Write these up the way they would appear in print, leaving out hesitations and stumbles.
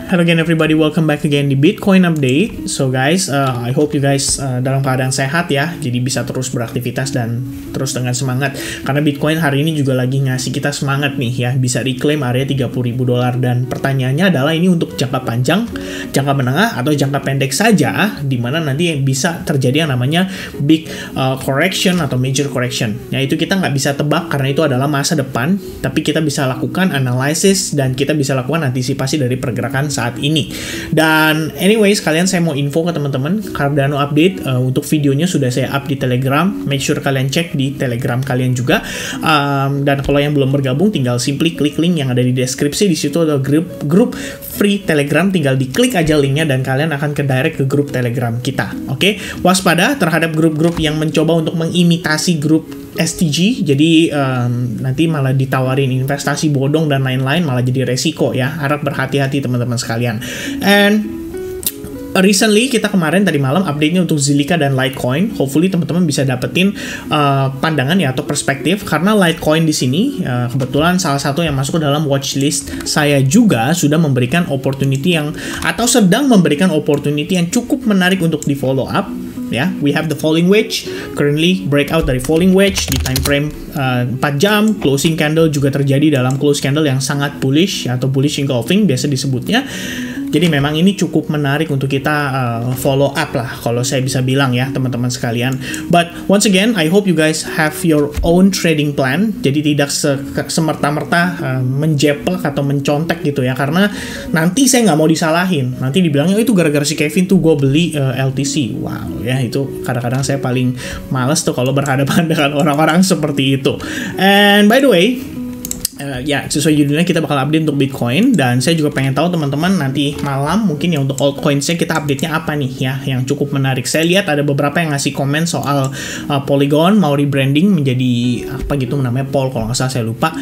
Hello again everybody, welcome back again di Bitcoin Update. So guys, I hope you guys dalam keadaan sehat ya, jadi bisa terus beraktivitas dan terus dengan semangat. Karena Bitcoin hari ini juga lagi ngasih kita semangat nih ya, bisa reclaim area $30.000. Dan pertanyaannya adalah ini untuk jangka panjang, jangka menengah, atau jangka pendek saja, dimana nanti bisa terjadi yang namanya big correction atau major correction. Ya itu kita nggak bisa tebak karena itu adalah masa depan, tapi kita bisa lakukan analisis dan kita bisa lakukan antisipasi dari pergerakan saat ini. Dan anyways, kalian saya mau info ke teman-teman, Cardano update untuk videonya sudah saya up di Telegram. Make sure kalian cek di Telegram kalian juga. Dan kalau yang belum bergabung, tinggal simply klik link yang ada di deskripsi. Di situ ada grup free Telegram, tinggal diklik aja linknya dan kalian akan ke direct ke grup Telegram kita. Oke, waspada terhadap grup-grup yang mencoba untuk mengimitasi grup STG, jadi nanti malah ditawarin investasi bodong dan lain-lain, malah jadi resiko ya. Harap berhati-hati teman-teman sekalian. And recently kita kemarin tadi malam update-nya untuk Zilliqa dan Litecoin. Hopefully teman-teman bisa dapetin pandangan ya atau perspektif, karena Litecoin di sini kebetulan salah satu yang masuk ke dalam watchlist saya juga sudah memberikan opportunity yang atau sedang memberikan opportunity yang cukup menarik untuk di follow up. Ya, we have the falling wedge, currently breakout dari falling wedge di time frame 4 jam, closing candle juga terjadi dalam close candle yang sangat bullish atau bullish engulfing biasa disebutnya. Jadi memang ini cukup menarik untuk kita follow up lah, kalau saya bisa bilang ya teman-teman sekalian. But once again, I hope you guys have your own trading plan. Jadi tidak semerta-merta menjeplak atau mencontek gitu ya, karena nanti saya nggak mau disalahin. Nanti dibilangnya itu gara-gara si Kevin tuh gue beli LTC. Wow ya, itu kadang-kadang saya paling males tuh kalau berhadapan dengan orang-orang seperti itu. And by the way, ya, sesuai judulnya kita bakal update untuk Bitcoin, dan saya juga pengen tahu teman-teman nanti malam mungkin ya untuk altcoins-nya kita update-nya apa nih ya yang cukup menarik. Saya lihat ada beberapa yang ngasih komen soal Polygon mau rebranding menjadi apa gitu namanya, Pol kalau nggak salah, saya lupa.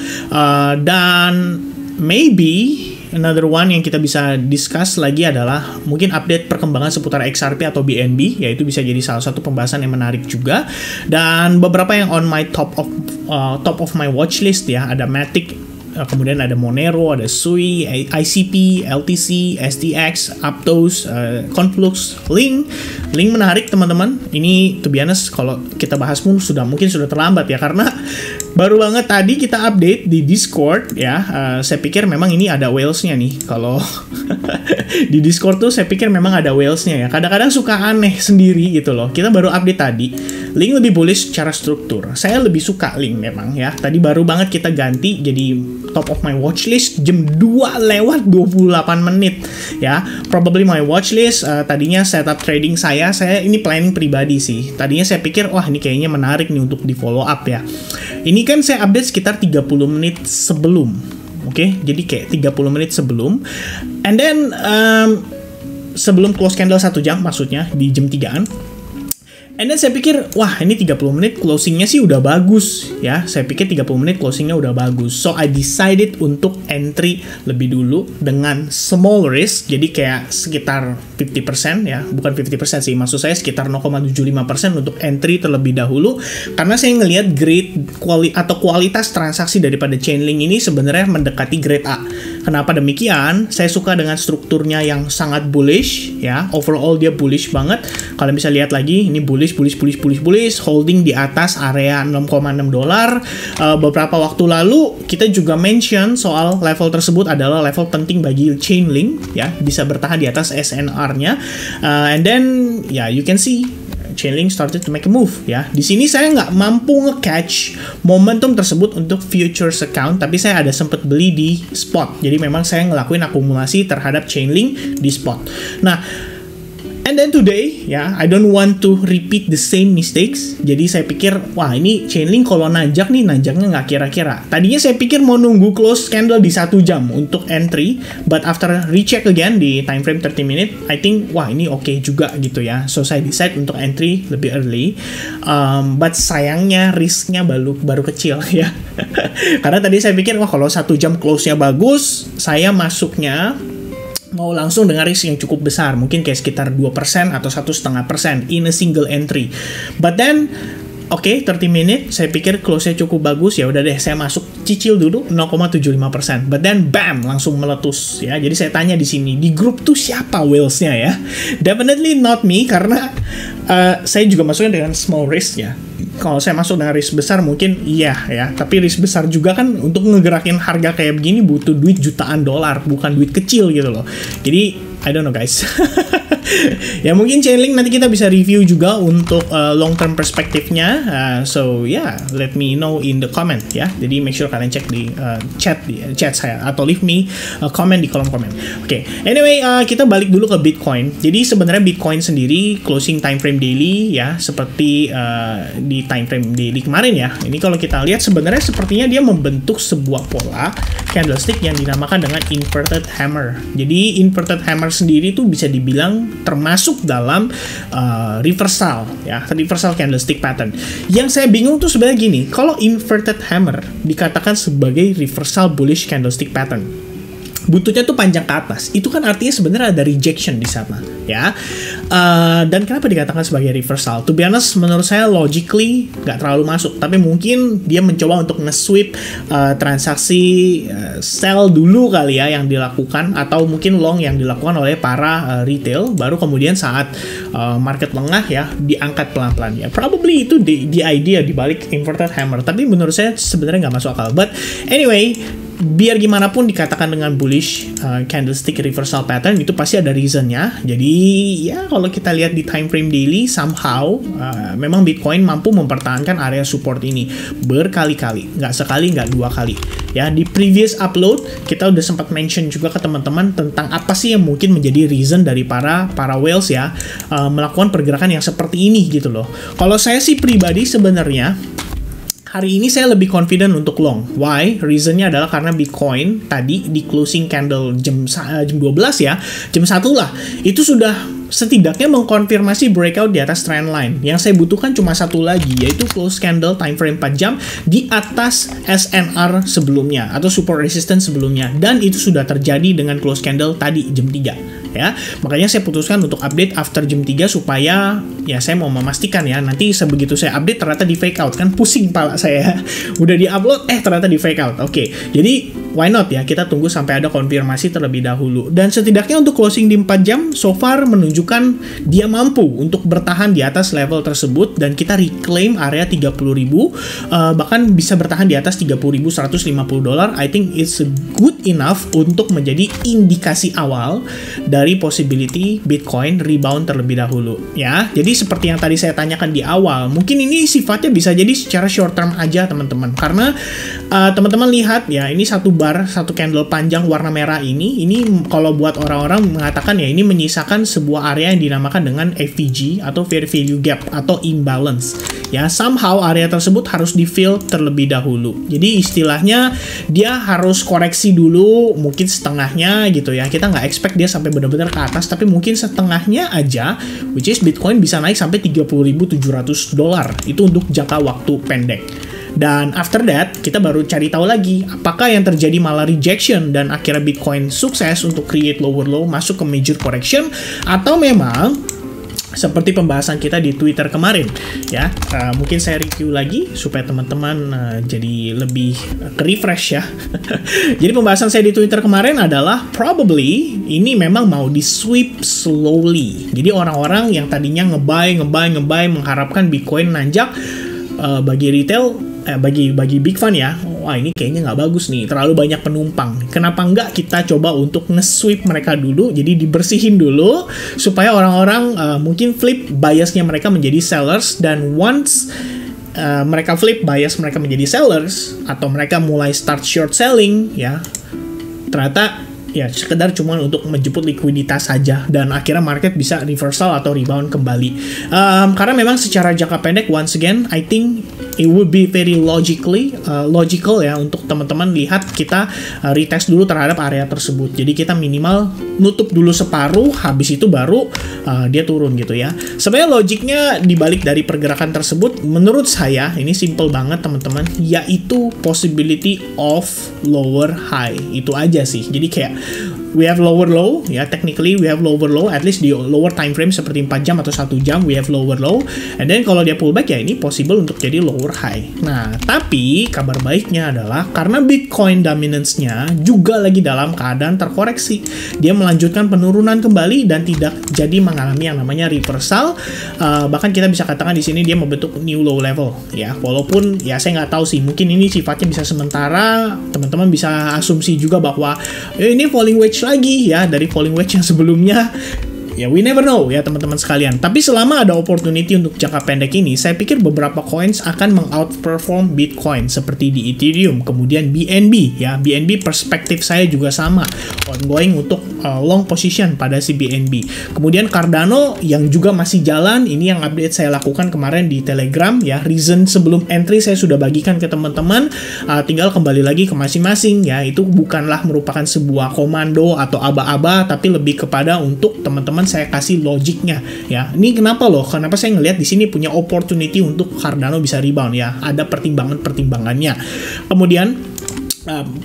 Dan maybe another one yang kita bisa discuss lagi adalah mungkin update perkembangan seputar XRP atau BNB, yaitu bisa jadi salah satu pembahasan yang menarik juga. Dan beberapa yang on my top of my watch list ya, ada Matic, kemudian ada Monero, ada Sui, ICP, LTC, STX, Aptos, Conflux, Link menarik teman-teman. Ini to be honest kalau kita bahas pun mungkin sudah terlambat ya, karena baru banget tadi kita update di Discord ya. Saya pikir memang ini ada whales-nya nih. Kalau di Discord tuh saya pikir memang ada whales-nya ya. Kadang-kadang suka aneh sendiri gitu loh. Kita baru update tadi. Link lebih bullish secara struktur. Saya lebih suka Link memang ya. Tadi baru banget kita ganti jadi top of my watchlist jam 2:28 ya. Probably my watchlist tadinya setup trading saya ini planning pribadi sih. Tadinya saya pikir wah ini kayaknya menarik nih untuk di follow up ya. Ini kan saya update sekitar 30 menit sebelum. Oke, jadi kayak 30 menit sebelum. And then sebelum close candle 1 jam, maksudnya di jam 3-an. And then saya pikir, wah ini 30 menit closingnya sih udah bagus ya. Saya pikir 30 menit closingnya udah bagus. So I decided untuk entry lebih dulu dengan small risk. Jadi kayak sekitar 50% ya. Bukan 50% sih, maksud saya sekitar 0,75% untuk entry terlebih dahulu. Karena saya ngelihat grade kualitas transaksi daripada Chainlink ini sebenarnya mendekati grade A. Kenapa demikian? Saya suka dengan strukturnya yang sangat bullish ya. Overall dia bullish banget. Kalian bisa lihat lagi, ini bullish, holding di atas area $6.6. Beberapa waktu lalu kita juga mention soal level tersebut adalah level penting bagi Chainlink ya, bisa bertahan di atas SNR-nya. And then ya, you can see Chainlink started to make a move ya. Di sini saya nggak mampu nge-catch momentum tersebut untuk futures account, tapi saya ada sempat beli di spot. Jadi memang saya ngelakuin akumulasi terhadap Chainlink di spot. Nah, and then today, ya, I don't want to repeat the same mistakes. Jadi saya pikir, wah ini Chainlink kalau nanjak nih, nanjaknya nggak kira-kira. Tadinya saya pikir mau nunggu close candle di 1 jam untuk entry, but after recheck again di time frame 30 minute, I think, wah ini oke juga gitu ya. So saya decide untuk entry lebih early. But sayangnya risknya baru kecil ya. Karena tadi saya pikir, wah kalau 1 jam close-nya bagus, saya masuknya mau langsung dengan risk yang cukup besar, mungkin kayak sekitar 2% atau 1,5% in a single entry. But then Oke, 30 minute, saya pikir close-nya cukup bagus, ya udah deh, saya masuk cicil dulu 0,75%. But then bam, langsung meletus ya. Jadi saya tanya di sini, di grup tuh siapa whales-nya ya? Definitely not me, karena saya juga masuknya dengan small risk ya. Kalau saya masuk dengan risk besar mungkin iya ya, tapi risk besar juga kan untuk ngegerakin harga kayak begini butuh duit jutaan dolar, bukan duit kecil gitu loh. Jadi I don't know guys. Ya mungkin Chainlink nanti kita bisa review juga untuk long term perspektifnya. So yeah, let me know in the comment ya. Jadi make sure kalian cek di chat saya atau leave me a comment di kolom komen. Oke, anyway kita balik dulu ke Bitcoin. Jadi sebenarnya Bitcoin sendiri closing time frame daily ya, seperti di time frame daily kemarin ya. Ini kalau kita lihat sebenarnya sepertinya dia membentuk sebuah pola candlestick yang dinamakan dengan inverted hammer. Jadi inverted hammer sendiri tuh bisa dibilang termasuk dalam reversal ya, reversal candlestick pattern. Yang saya bingung tuh sebenarnya gini, kalau inverted hammer dikatakan sebagai reversal bullish candlestick pattern, buntutnya tuh panjang ke atas, itu kan artinya sebenarnya ada rejection di sana ya. Dan kenapa dikatakan sebagai reversal? To be honest, menurut saya logically nggak terlalu masuk, tapi mungkin dia mencoba untuk nge-sweep transaksi sell dulu kali ya yang dilakukan, atau mungkin long yang dilakukan oleh para retail, baru kemudian saat market lengah ya diangkat pelan-pelan ya. Probably itu the idea dibalik inverted hammer, tapi menurut saya sebenarnya nggak masuk akal. But anyway, biar gimana pun dikatakan dengan bullish candlestick reversal pattern, itu pasti ada reasonnya. Jadi ya kalau kita lihat di time frame daily, somehow memang Bitcoin mampu mempertahankan area support ini berkali-kali, nggak sekali, nggak dua kali ya. Di previous upload kita udah sempat mention juga ke teman-teman tentang apa sih yang mungkin menjadi reason dari para whales ya melakukan pergerakan yang seperti ini gitu loh. Kalau saya sih pribadi sebenarnya hari ini saya lebih confident untuk long. Why? Reasonnya adalah karena Bitcoin tadi di closing candle jam 12 ya, jam 1 lah, itu sudah setidaknya mengkonfirmasi breakout di atas trend line. Yang saya butuhkan cuma satu lagi, yaitu close candle time frame 4 jam di atas SNR sebelumnya atau support resistance sebelumnya, dan itu sudah terjadi dengan close candle tadi jam 3 ya. Makanya saya putuskan untuk update after jam 3 supaya ya saya mau memastikan ya, nanti sebegitu saya update ternyata di fake out, kan pusing pala saya. Udah di-upload ternyata di fake out. Oke. Jadi why not ya, kita tunggu sampai ada konfirmasi terlebih dahulu. Dan setidaknya untuk closing di 4 jam so far menunjukkan dia mampu untuk bertahan di atas level tersebut, dan kita reclaim area 30.000, bahkan bisa bertahan di atas 30.150 dolar. I think it's good enough untuk menjadi indikasi awal dari possibility Bitcoin rebound terlebih dahulu ya. Jadi seperti yang tadi saya tanyakan di awal, mungkin ini sifatnya bisa jadi secara short term aja teman-teman, karena teman-teman lihat ya, ini satu bar, satu candle panjang warna merah ini kalau buat orang-orang mengatakan ya, ini menyisakan sebuah area yang dinamakan dengan FVG atau fair value gap atau imbalance ya. Somehow area tersebut harus di fill terlebih dahulu. Jadi istilahnya dia harus koreksi dulu, mungkin setengahnya gitu ya. Kita nggak expect dia sampai benar-benar ke atas, tapi mungkin setengahnya aja, which is Bitcoin bisa naik sampai 30.700 dolar. Itu untuk jangka waktu pendek. Dan after that, kita baru cari tahu lagi apakah yang terjadi malah rejection dan akhirnya Bitcoin sukses untuk create lower low, masuk ke major correction, atau memang seperti pembahasan kita di Twitter kemarin ya. Mungkin saya review lagi supaya teman-teman jadi lebih refresh ya. Jadi pembahasan saya di Twitter kemarin adalah probably ini memang mau di sweep slowly. Jadi orang-orang yang tadinya ngebuy mengharapkan Bitcoin nanjak, bagi retail, bagi big fund ya, wah ini kayaknya nggak bagus nih, terlalu banyak penumpang. Kenapa nggak kita coba untuk nge-sweep mereka dulu, jadi dibersihin dulu supaya orang-orang mungkin flip biasnya mereka menjadi sellers, dan once mereka flip bias mereka menjadi sellers atau mereka mulai start short selling ya, ternyata ya sekedar cuma untuk menjemput likuiditas saja, dan akhirnya market bisa reversal atau rebound kembali. Karena memang secara jangka pendek, once again I think it would be very logical ya untuk teman-teman lihat kita retest dulu terhadap area tersebut. Jadi kita minimal nutup dulu separuh, habis itu baru dia turun gitu ya. Sebenarnya logiknya dibalik dari pergerakan tersebut menurut saya ini simple banget teman-teman, yaitu possibility of lower high. Itu aja sih. Jadi kayak we have lower low, ya, technically we have lower low, at least di lower time frame seperti 4 jam atau 1 jam, we have lower low, and then kalau dia pullback ya ini possible untuk jadi lower high. Nah, tapi kabar baiknya adalah karena Bitcoin dominance-nya juga lagi dalam keadaan terkoreksi, dia melanjutkan penurunan kembali dan tidak jadi mengalami yang namanya reversal. Bahkan kita bisa katakan di sini dia membentuk new low level, ya. Walaupun ya saya nggak tahu sih, mungkin ini sifatnya bisa sementara. Teman-teman bisa asumsi juga bahwa ini falling wedge lagi ya dari falling wedge yang sebelumnya. Ya, we never know ya teman-teman sekalian. Tapi selama ada opportunity untuk jangka pendek ini, saya pikir beberapa coins akan meng-outperform Bitcoin seperti di Ethereum, kemudian BNB ya. BNB perspektif saya juga sama, ongoing untuk long position pada si BNB. Kemudian Cardano yang juga masih jalan, ini yang update saya lakukan kemarin di Telegram ya. Reason sebelum entry saya sudah bagikan ke teman-teman, tinggal kembali lagi ke masing-masing ya. Itu bukanlah merupakan sebuah komando atau aba-aba, tapi lebih kepada untuk teman-teman saya kasih logiknya ya. Ini kenapa loh? Kenapa saya ngelihat di sini punya opportunity untuk Cardano bisa rebound ya. Ada pertimbangannya. Kemudian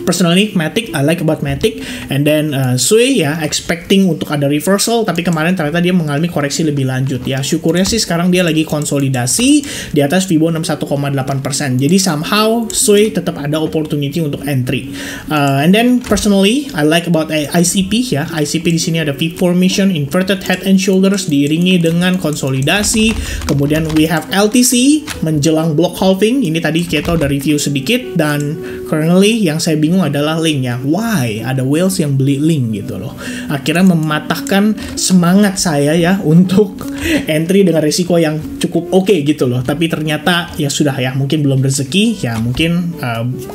personally Matic, I like about Matic, and then Sui ya, expecting untuk ada reversal, tapi kemarin ternyata dia mengalami koreksi lebih lanjut ya. Syukurnya sih sekarang dia lagi konsolidasi di atas Fibo 61,8%. Jadi somehow Sui tetap ada opportunity untuk entry. And then personally I like about ICP ya. ICP di sini ada V formation, inverted head and shoulders diiringi dengan konsolidasi. Kemudian we have LTC menjelang block halving. Ini tadi kita udah review sedikit, dan currently yang saya bingung adalah Link ya. Why ada whales yang beli Link gitu loh. Akhirnya mematahkan semangat saya ya untuk entry dengan risiko yang cukup oke gitu loh. Tapi ternyata ya sudah ya, mungkin belum rezeki ya, mungkin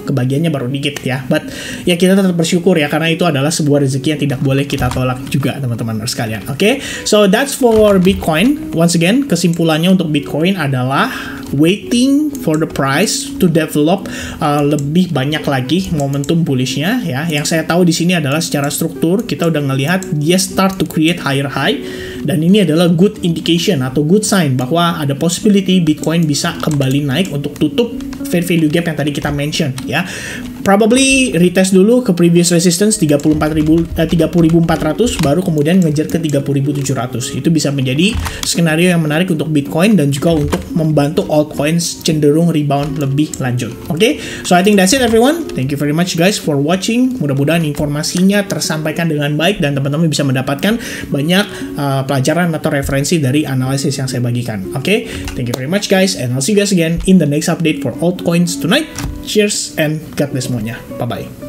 kebagiannya baru dikit ya. But ya kita tetap bersyukur ya, karena itu adalah sebuah rezeki yang tidak boleh kita tolak juga teman-teman sekalian. Oke, so that's for Bitcoin. Once again, kesimpulannya untuk Bitcoin adalah waiting for the price to develop lebih banyak lagi momentum bullishnya ya. Yang saya tahu di sini adalah secara struktur kita udah ngelihat dia start to create higher high, dan ini adalah good indication atau good sign bahwa ada possibility Bitcoin bisa kembali naik untuk tutup fair value gap yang tadi kita mention ya. Probably retest dulu ke previous resistance 30.400 baru kemudian ngejar ke 30.700. Itu bisa menjadi skenario yang menarik untuk Bitcoin dan juga untuk membantu altcoins cenderung rebound lebih lanjut. Oke, so I think that's it everyone. Thank you very much guys for watching. Mudah-mudahan informasinya tersampaikan dengan baik dan teman-teman bisa mendapatkan banyak pelajaran atau referensi dari analisis yang saya bagikan. Oke, thank you very much guys, and I'll see you guys again in the next update for altcoins tonight. Cheers and God bless semuanya. Bye-bye.